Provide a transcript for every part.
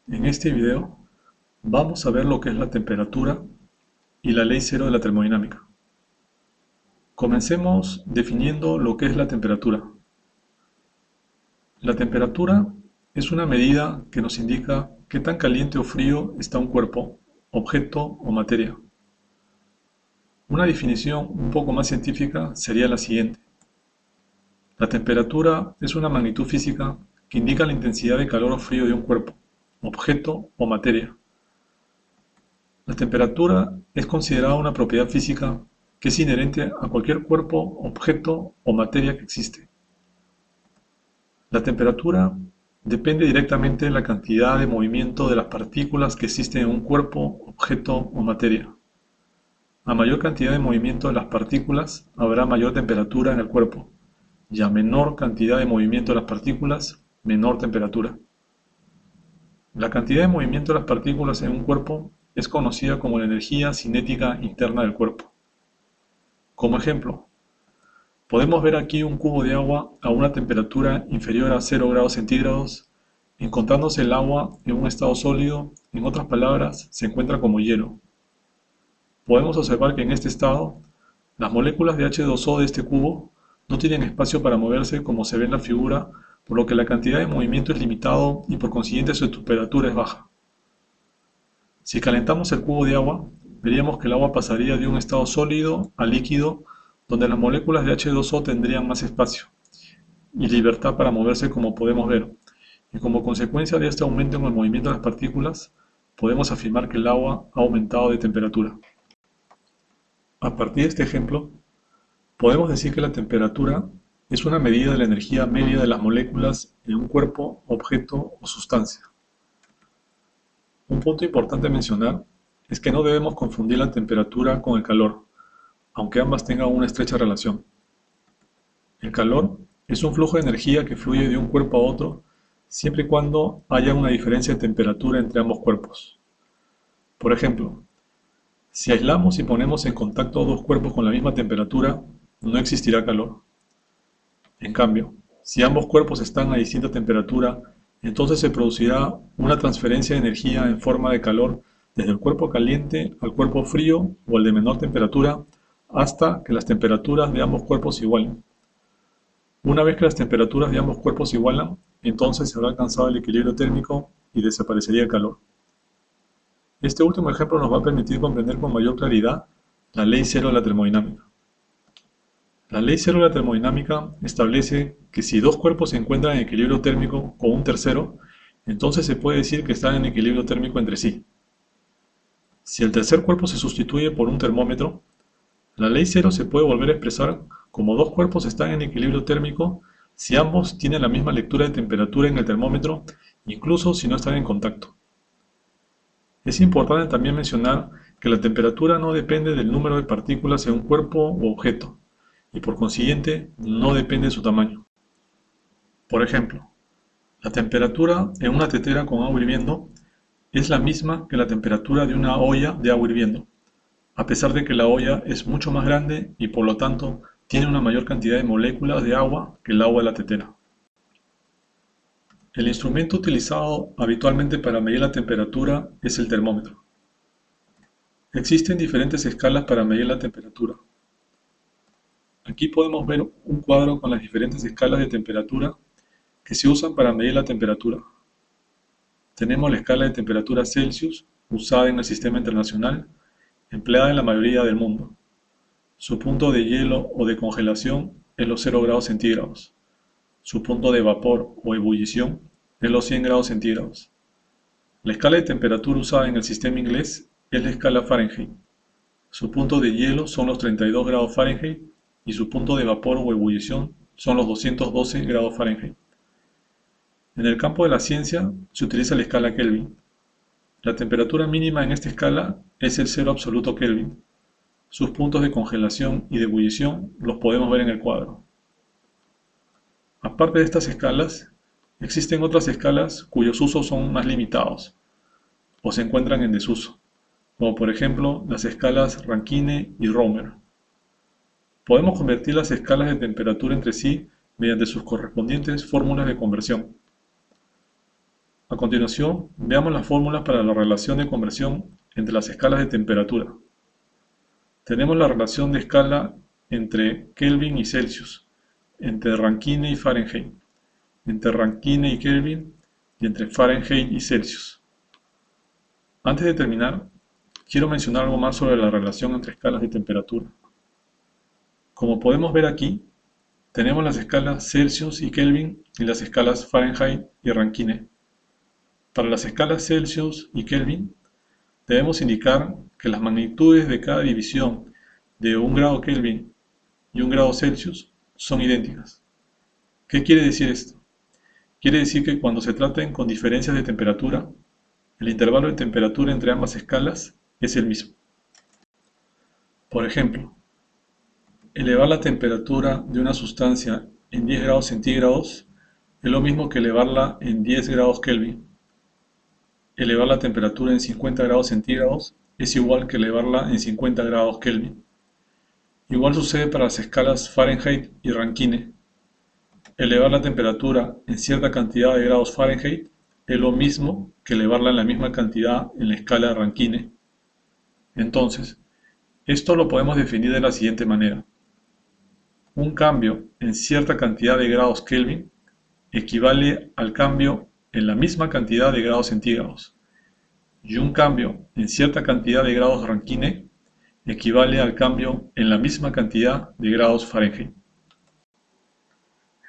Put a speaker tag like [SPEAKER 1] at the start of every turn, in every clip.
[SPEAKER 1] En este video vamos a ver lo que es la temperatura y la ley cero de la termodinámica. Comencemos definiendo lo que es la temperatura. La temperatura es una medida que nos indica qué tan caliente o frío está un cuerpo, objeto o materia. Una definición un poco más científica sería la siguiente. La temperatura es una magnitud física que indica la intensidad de calor o frío de un cuerpo, objeto o materia. La temperatura es considerada una propiedad física que es inherente a cualquier cuerpo, objeto o materia que existe. La temperatura depende directamente de la cantidad de movimiento de las partículas que existen en un cuerpo, objeto o materia. A mayor cantidad de movimiento de las partículas, habrá mayor temperatura en el cuerpo, y a menor cantidad de movimiento de las partículas, menor temperatura. La cantidad de movimiento de las partículas en un cuerpo es conocida como la energía cinética interna del cuerpo. Como ejemplo, podemos ver aquí un cubo de agua a una temperatura inferior a 0 grados centígrados, encontrándose el agua en un estado sólido, en otras palabras, se encuentra como hielo. Podemos observar que en este estado, las moléculas de H2O de este cubo no tienen espacio para moverse como se ve en la figura, por lo que la cantidad de movimiento es limitado y por consiguiente su temperatura es baja. Si calentamos el cubo de agua, veríamos que el agua pasaría de un estado sólido a líquido, donde las moléculas de H2O tendrían más espacio y libertad para moverse como podemos ver, y como consecuencia de este aumento en el movimiento de las partículas, podemos afirmar que el agua ha aumentado de temperatura. A partir de este ejemplo, podemos decir que la temperatura es una medida de la energía media de las moléculas en un cuerpo, objeto o sustancia. Un punto importante a mencionar es que no debemos confundir la temperatura con el calor, aunque ambas tengan una estrecha relación. El calor es un flujo de energía que fluye de un cuerpo a otro siempre y cuando haya una diferencia de temperatura entre ambos cuerpos. Por ejemplo, si aislamos y ponemos en contacto dos cuerpos con la misma temperatura, no existirá calor. En cambio, si ambos cuerpos están a distinta temperatura, entonces se producirá una transferencia de energía en forma de calor desde el cuerpo caliente al cuerpo frío o al de menor temperatura hasta que las temperaturas de ambos cuerpos se igualen. Una vez que las temperaturas de ambos cuerpos se igualan, entonces se habrá alcanzado el equilibrio térmico y desaparecería el calor. Este último ejemplo nos va a permitir comprender con mayor claridad la ley cero de la termodinámica. La ley cero de la termodinámica establece que si dos cuerpos se encuentran en equilibrio térmico con un tercero, entonces se puede decir que están en equilibrio térmico entre sí. Si el tercer cuerpo se sustituye por un termómetro, la ley cero se puede volver a expresar como dos cuerpos están en equilibrio térmico si ambos tienen la misma lectura de temperatura en el termómetro, incluso si no están en contacto. Es importante también mencionar que la temperatura no depende del número de partículas en un cuerpo u objeto, y por consiguiente no depende de su tamaño. Por ejemplo, la temperatura en una tetera con agua hirviendo es la misma que la temperatura de una olla de agua hirviendo, a pesar de que la olla es mucho más grande y por lo tanto tiene una mayor cantidad de moléculas de agua que el agua de la tetera. El instrumento utilizado habitualmente para medir la temperatura es el termómetro. Existen diferentes escalas para medir la temperatura. Aquí podemos ver un cuadro con las diferentes escalas de temperatura que se usan para medir la temperatura. Tenemos la escala de temperatura Celsius, usada en el sistema internacional, empleada en la mayoría del mundo. Su punto de hielo o de congelación es los 0 grados centígrados. Su punto de vapor o ebullición es los 100 grados centígrados. La escala de temperatura usada en el sistema inglés es la escala Fahrenheit. Su punto de hielo son los 32 grados Fahrenheit y su punto de vapor o ebullición son los 212 grados Fahrenheit. En el campo de la ciencia se utiliza la escala Kelvin. La temperatura mínima en esta escala es el cero absoluto Kelvin. Sus puntos de congelación y de ebullición los podemos ver en el cuadro. Aparte de estas escalas, existen otras escalas cuyos usos son más limitados o se encuentran en desuso, como por ejemplo las escalas Rankine y Romer. Podemos convertir las escalas de temperatura entre sí mediante sus correspondientes fórmulas de conversión. A continuación, veamos las fórmulas para la relación de conversión entre las escalas de temperatura. Tenemos la relación de escala entre Kelvin y Celsius, entre Rankine y Fahrenheit, entre Rankine y Kelvin y entre Fahrenheit y Celsius. Antes de terminar, quiero mencionar algo más sobre la relación entre escalas de temperatura. Como podemos ver aquí, tenemos las escalas Celsius y Kelvin y las escalas Fahrenheit y Rankine. Para las escalas Celsius y Kelvin, debemos indicar que las magnitudes de cada división de 1 grado Kelvin y 1 grado Celsius son idénticas. ¿Qué quiere decir esto? Quiere decir que cuando se traten con diferencias de temperatura, el intervalo de temperatura entre ambas escalas es el mismo. Por ejemplo, elevar la temperatura de una sustancia en 10 grados centígrados es lo mismo que elevarla en 10 grados Kelvin. Elevar la temperatura en 50 grados centígrados es igual que elevarla en 50 grados Kelvin. Igual sucede para las escalas Fahrenheit y Rankine. Elevar la temperatura en cierta cantidad de grados Fahrenheit es lo mismo que elevarla en la misma cantidad en la escala de Rankine. Entonces, esto lo podemos definir de la siguiente manera. Un cambio en cierta cantidad de grados Kelvin equivale al cambio en la misma cantidad de grados centígrados, y un cambio en cierta cantidad de grados Rankine equivale al cambio en la misma cantidad de grados Fahrenheit.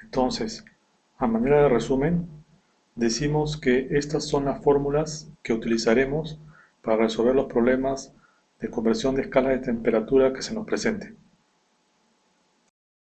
[SPEAKER 1] Entonces, a manera de resumen, decimos que estas son las fórmulas que utilizaremos para resolver los problemas de conversión de escala de temperatura que se nos presenten.